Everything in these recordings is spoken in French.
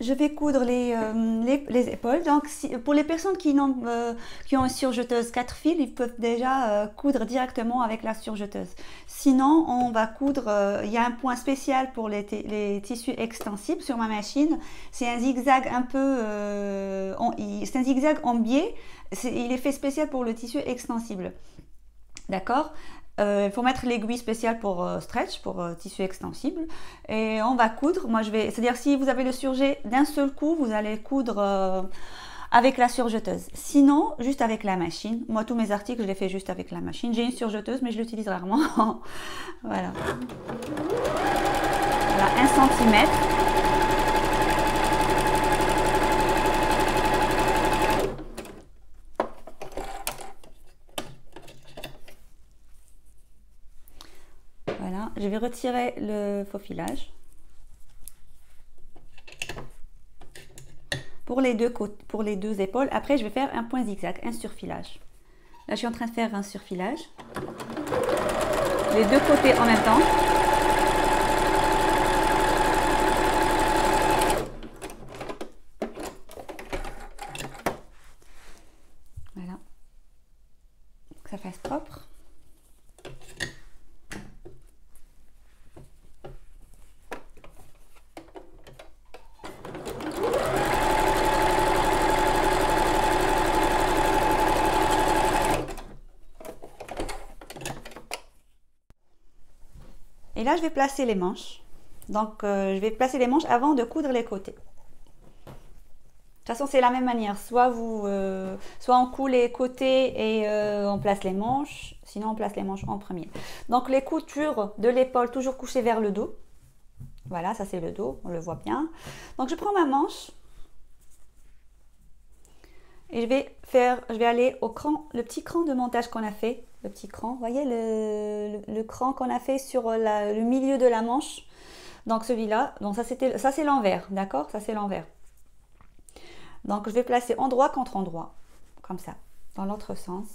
je vais coudre les épaules. Donc, pour les personnes qui ont une surjeteuse 4 fils, ils peuvent déjà coudre directement avec la surjeteuse. Sinon, on va coudre, il y a un point spécial pour les tissus extensibles sur ma machine. C'est un zigzag un peu, c'est un zigzag en biais. Il est fait spécial pour le tissu extensible. D'accord? Il faut mettre l'aiguille spéciale pour stretch, pour tissu extensible. Et on va coudre. Moi, c'est-à-dire si vous avez le surjet d'un seul coup, vous allez coudre avec la surjeteuse. Sinon, juste avec la machine. Moi, tous mes articles, je les fais juste avec la machine. J'ai une surjeteuse, mais je l'utilise rarement. Voilà. Voilà, 1 cm. Voilà, je vais retirer le faux filage. Pour les deux épaules, après je vais faire un point zigzag, un surfilage. Là je suis en train de faire un surfilage. Les deux côtés en même temps. Voilà. Que ça fasse propre. Et là, je vais placer les manches. Donc, je vais placer les manches avant de coudre les côtés. De toute façon, c'est la même manière. Soit on coud les côtés et on place les manches. Sinon, on place les manches en premier. Donc, les coutures de l'épaule, toujours couchées vers le dos. Voilà, ça c'est le dos, on le voit bien. Donc, je prends ma manche. Et je vais aller au cran, le petit cran de montage qu'on a fait. Le petit cran, vous voyez le cran qu'on a fait sur le milieu de la manche. Donc celui-là, donc ça c'est l'envers, d'accord? Ça c'est l'envers. Donc je vais placer endroit contre endroit, comme ça, dans l'autre sens.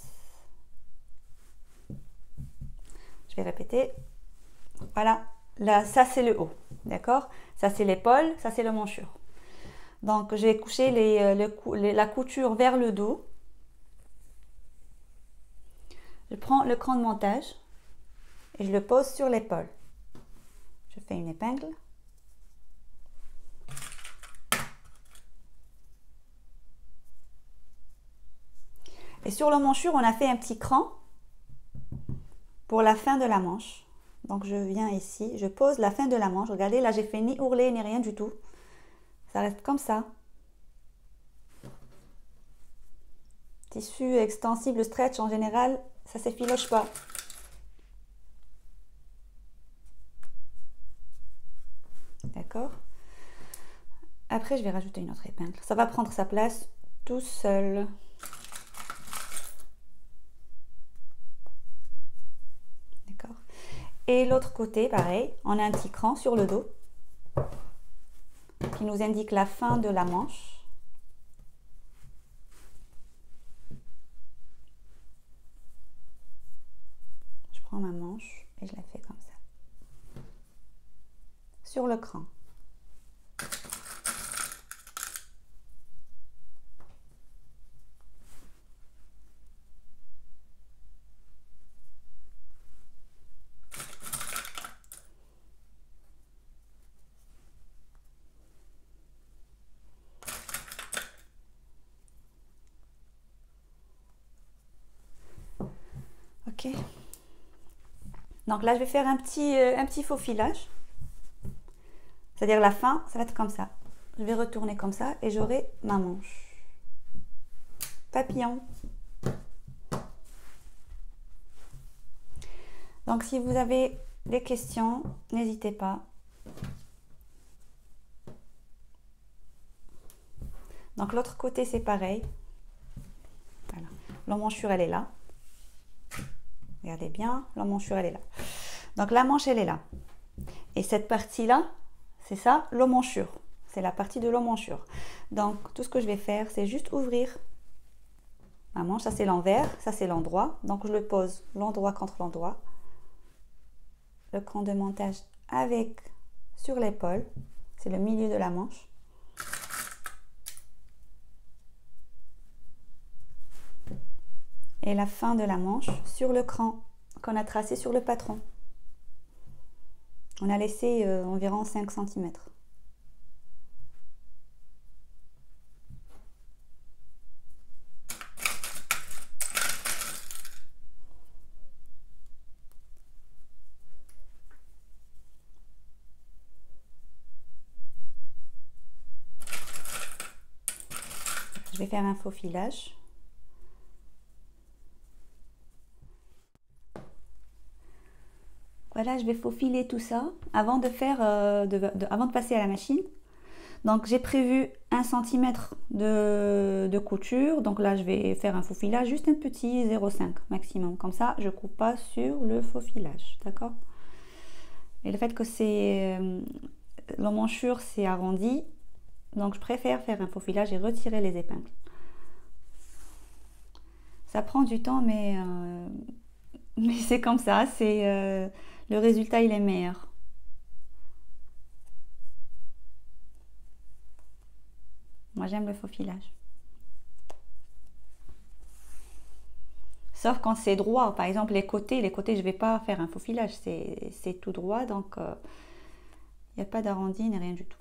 Je vais répéter. Voilà, là ça c'est le haut, d'accord? Ça c'est l'épaule, ça c'est le manchure. Donc je vais coucher la couture vers le dos. Je prends le cran de montage et je le pose sur l'épaule. Je fais une épingle. Et sur le manchure, on a fait un petit cran pour la fin de la manche. Donc je viens ici, je pose la fin de la manche. Regardez, là j'ai fait ni ourlet ni rien du tout. Ça reste comme ça. Tissu extensible stretch en général, ça s'effiloche pas. D'accord? Après, je vais rajouter une autre épingle. Ça va prendre sa place tout seul. D'accord? Et l'autre côté, pareil, on a un petit cran sur le dos qui nous indique la fin de la manche. Je prends ma manche et je la fais comme ça. Sur le cran. Ok. Donc là, je vais faire un petit faux filage. C'est-à-dire la fin, ça va être comme ça. Je vais retourner comme ça et j'aurai ma manche. Papillon. Donc si vous avez des questions, n'hésitez pas. Donc l'autre côté, c'est pareil. Voilà. L'emmanchure, elle est là. Regardez bien, l'emmanchure, elle est là. Donc la manche, elle est là. Et cette partie-là, c'est ça, l'emmanchure. C'est la partie de l'emmanchure. Donc tout ce que je vais faire, c'est juste ouvrir ma manche. Ça, c'est l'envers, ça, c'est l'endroit. Donc je le pose l'endroit contre l'endroit. Le cran de montage avec sur l'épaule. C'est le milieu de la manche. et la fin de la manche sur le cran qu'on a tracé sur le patron. On a laissé environ 5 cm. Je vais faire un faux filage. Voilà, je vais faufiler tout ça avant de faire, avant de passer à la machine. Donc j'ai prévu 1 cm de couture. Donc là, je vais faire un faux filage, juste un petit 0,5 maximum. Comme ça, je ne coupe pas sur le faux filage, d'accord? Et le fait que c'est l'emmanchure c'est arrondi, donc je préfère faire un faux filage et retirer les épingles. Ça prend du temps, mais c'est comme ça, c'est le résultat il est meilleur. Moi j'aime le faux filage. Sauf quand c'est droit, par exemple les côtés je vais pas faire un faux filage, c'est tout droit, donc il n'y a pas d'arrondi ni rien du tout.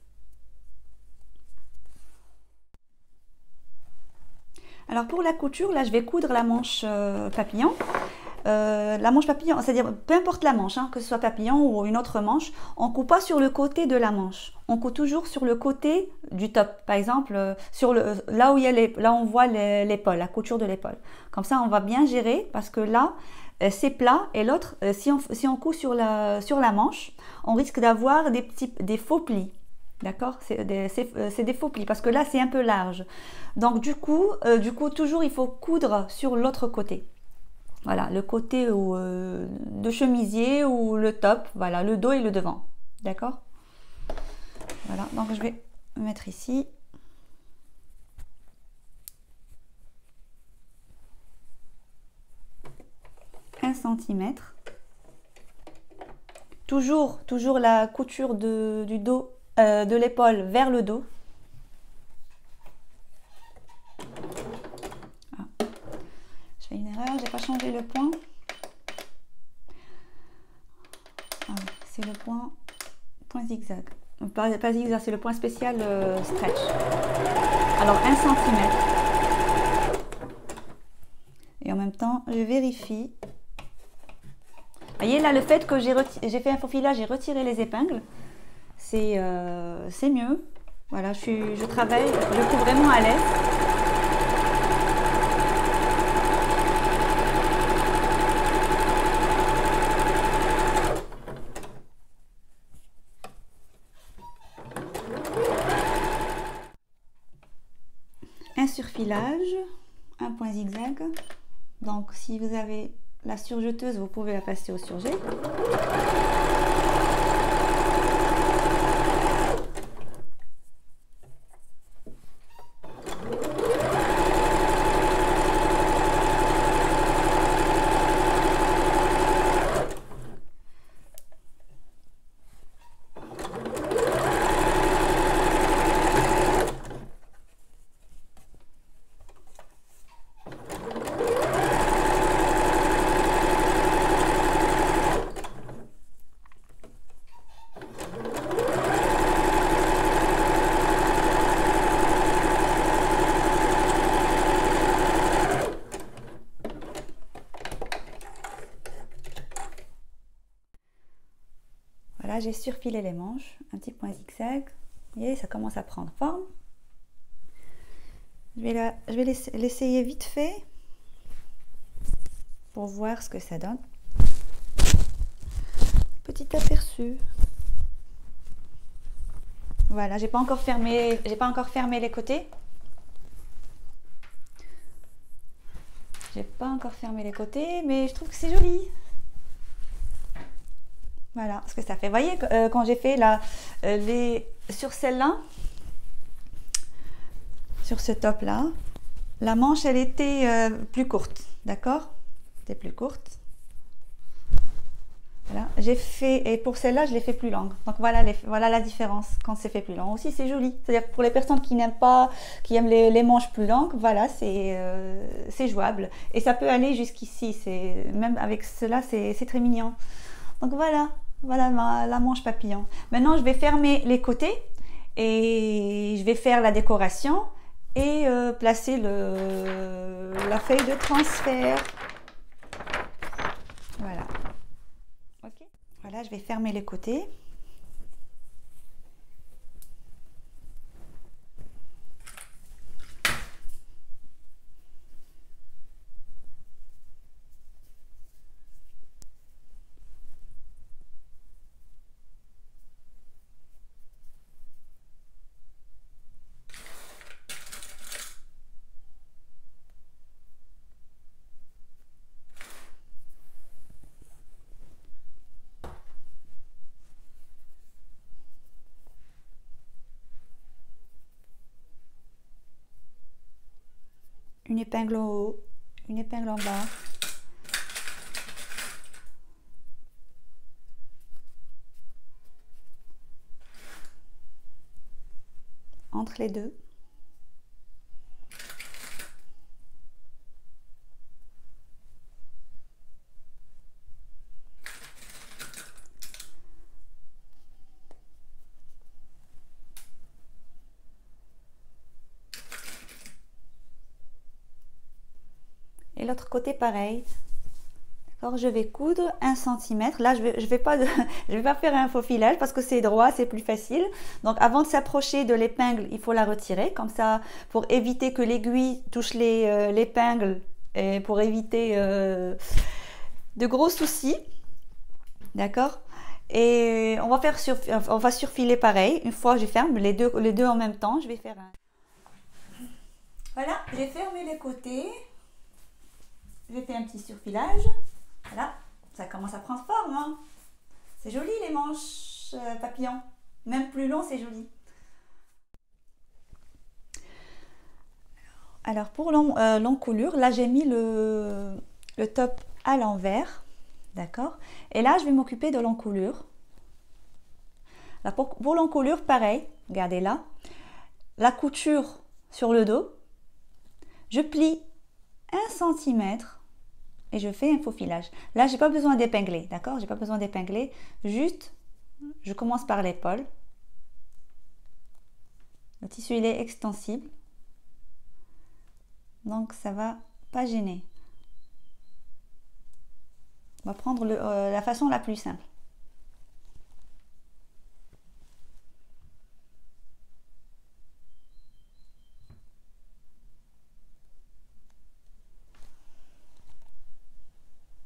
Alors pour la couture, là je vais coudre la manche papillon. La manche papillon, c'est-à-dire peu importe la manche, hein, que ce soit papillon ou une autre manche, on ne coupe pas sur le côté de la manche. On coupe toujours sur le côté du top. Par exemple, sur là où là on voit l'épaule, la couture de l'épaule. Comme ça, on va bien gérer parce que là, c'est plat et l'autre, si on coupe sur la manche, on risque d'avoir des faux plis. D'accord, c'est des faux plis parce que là c'est un peu large. Donc du coup toujours il faut coudre sur l'autre côté. Voilà, le côté de chemisier ou le top, voilà, le dos et le devant. D'accord? Voilà, donc je vais mettre ici. Un centimètre. Toujours la couture du dos. De l'épaule vers le dos. Ah. Je fais une erreur, j'ai pas changé le point. Ah, c'est le point zigzag. Pas zigzag, c'est le point spécial stretch. Alors 1 cm. Et en même temps, je vérifie. Vous voyez là le fait que j'ai fait un faux filage, j'ai retiré les épingles. C'est mieux. Voilà, je travaille, je coupe vraiment à l'aise. Un surfilage, un point zigzag. Donc si vous avez la surjeteuse, vous pouvez la passer au surjet. Voilà, j'ai surfilé les manches, un petit point zigzag. Vous voyez, ça commence à prendre forme. Je vais l'essayer vite fait pour voir ce que ça donne. Petit aperçu. Voilà, j'ai pas encore fermé les côtés. J'ai pas encore fermé les côtés, mais je trouve que c'est joli. Voilà ce que ça fait. Vous voyez, quand j'ai fait sur celle-là, sur ce top-là, la manche, elle était plus courte, d'accord? C'était plus courte. Voilà, j'ai fait, et pour celle-là, je l'ai fait plus longue. Donc voilà, voilà la différence quand c'est fait plus long. Aussi, c'est joli. C'est-à-dire pour les personnes qui n'aiment pas, qui aiment les manches plus longues, voilà, c'est jouable. Et ça peut aller jusqu'ici. Même avec cela, c'est très mignon. Donc voilà, voilà la manche papillon. Maintenant, je vais fermer les côtés et je vais faire la décoration et placer la feuille de transfert. Voilà. Ok. Voilà, je vais fermer les côtés. Une épingle en haut, une épingle en bas. Entre les deux. Et l'autre côté pareil. Alors je vais coudre 1 cm. Là je vais pas je vais pas faire un faux filage parce que c'est droit, c'est plus facile. Donc avant de s'approcher de l'épingle, il faut la retirer comme ça pour éviter que l'aiguille touche l'épingle et pour éviter de gros soucis. D'accord? Et on va surfiler pareil. Une fois je ferme les deux en même temps, je vais faire un. Voilà, j'ai fermé les côtés. J'ai fait un petit surfilage. Voilà, ça commence à prendre forme. Hein. C'est joli les manches papillons. Même plus long, c'est joli. Alors pour l'encolure, là j'ai mis le top à l'envers. D'accord. Et là, je vais m'occuper de l'encolure. Pour l'encolure, pareil. Regardez là. La couture sur le dos. Je plie 1 cm. Et je fais un faux filage. Là, j'ai pas besoin d'épingler, d'accord? J'ai pas besoin d'épingler. Juste, je commence par l'épaule. Le tissu, il est extensible. Donc, ça va pas gêner. On va prendre la façon la plus simple.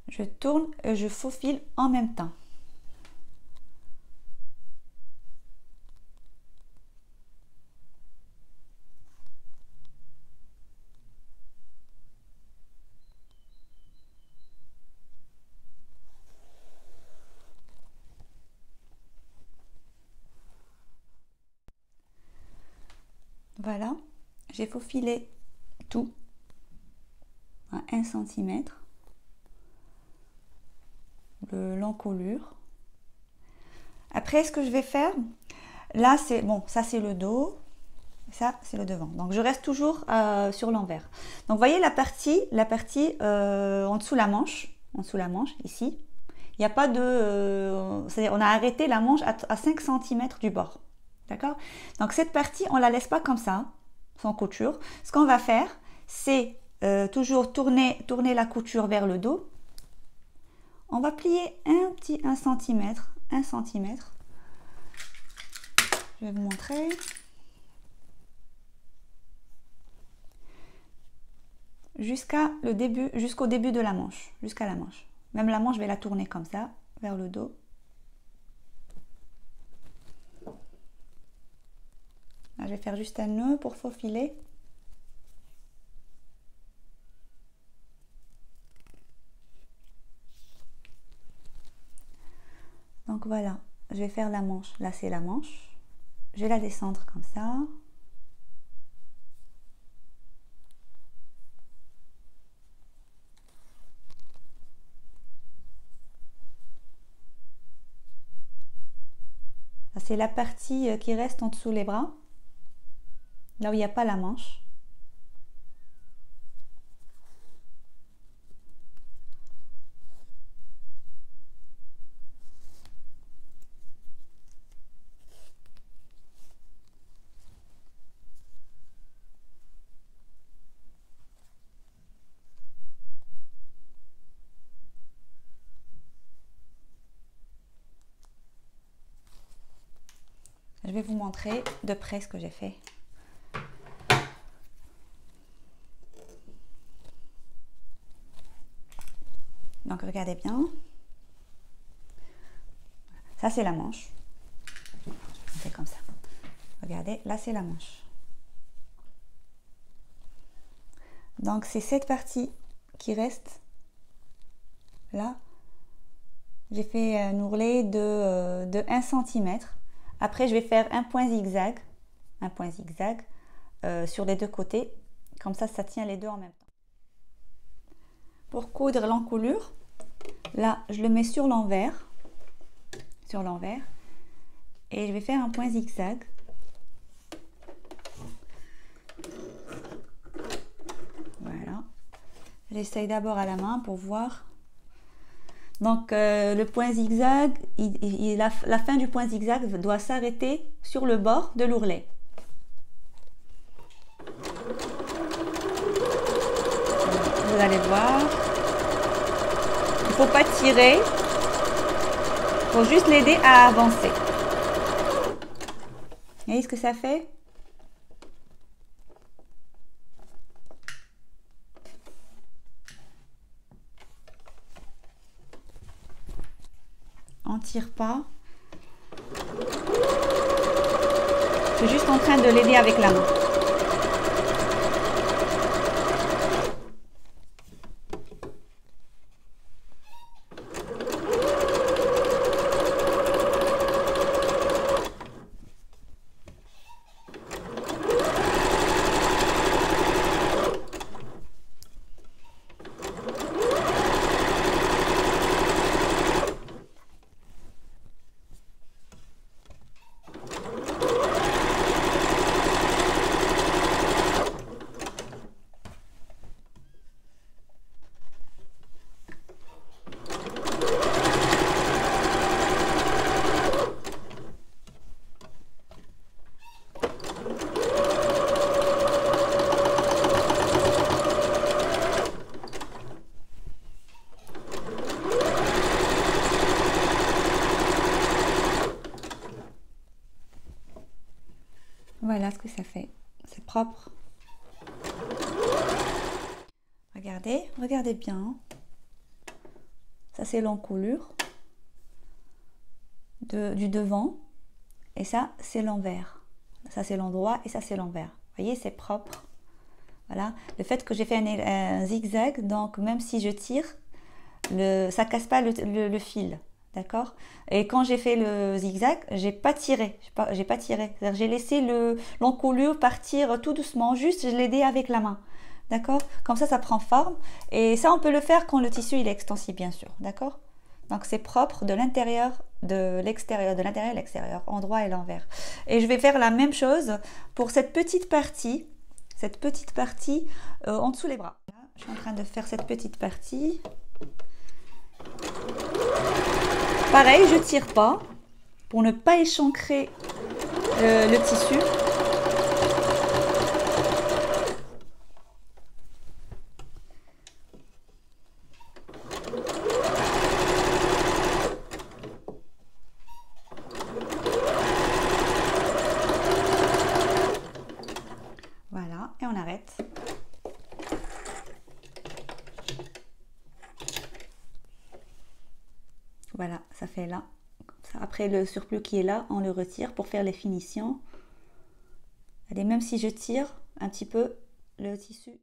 Je tourne et je faufile en même temps. Voilà, j'ai faufilé tout à 1 cm. L'encolure. Après, ce que je vais faire, là c'est bon, ça c'est le dos, ça c'est le devant. Donc je reste toujours sur l'envers. Donc vous voyez la partie en dessous la manche, ici. Il n'y a pas de, on a arrêté la manche à 5 cm du bord, d'accord? Donc cette partie on la laisse pas comme ça, sans couture. Ce qu'on va faire, c'est toujours tourner la couture vers le dos. On va plier un petit 1 cm, 1 cm. Je vais vous montrer. Jusqu'au début de la manche, jusqu'à la manche. Même la manche, je vais la tourner comme ça, vers le dos. Là, je vais faire juste un nœud pour faufiler. Donc voilà, je vais faire la manche. Là, c'est la manche. Je vais la descendre comme ça. c'est la partie qui reste en dessous les bras, là où il n'y a pas la manche. Je vais vous montrer de près ce que j'ai fait. Donc regardez bien. Ça c'est la manche. C'est comme ça. Regardez, là c'est la manche. Donc c'est cette partie qui reste là. J'ai fait un ourlet de 1 cm. Après, je vais faire un point zigzag sur les deux côtés. Comme ça tient les deux en même temps. Pour coudre l'encolure, là, je le mets sur l'envers. Et je vais faire un point zigzag. Voilà. J'essaye d'abord à la main pour voir. Donc le point zigzag, la fin du point zigzag doit s'arrêter sur le bord de l'ourlet. Vous allez voir. Il ne faut pas tirer. Il faut juste l'aider à avancer. Vous voyez ce que ça fait? On ne tire pas. Je suis juste en train de l'aider avec la main. Voilà ce que ça fait. C'est propre. Regardez bien. Ça c'est l'encolure du devant. Et ça c'est l'envers. Ça c'est l'endroit et ça c'est l'envers. Vous voyez, c'est propre. Voilà. Le fait que j'ai fait un zigzag, donc même si je tire, ça casse pas le fil. D'accord? Et quand j'ai fait le zigzag, j'ai pas tiré. J'ai laissé l'encolure partir tout doucement. Juste, je l'ai aidé avec la main. D'accord? Comme ça prend forme. Et ça, on peut le faire quand le tissu il est extensible, bien sûr. D'accord? Donc, c'est propre de l'intérieur, de l'extérieur, de l'intérieur et l'extérieur, endroit et l'envers. Et je vais faire la même chose pour cette petite partie en dessous les bras. Là, je suis en train de faire cette petite partie. Pareil, je tire pas pour ne pas échancrer le tissu. Voilà, et on arrête. Voilà, ça fait là. Après le surplus qui est là, on le retire pour faire les finitions. Et même si je tire un petit peu le tissu.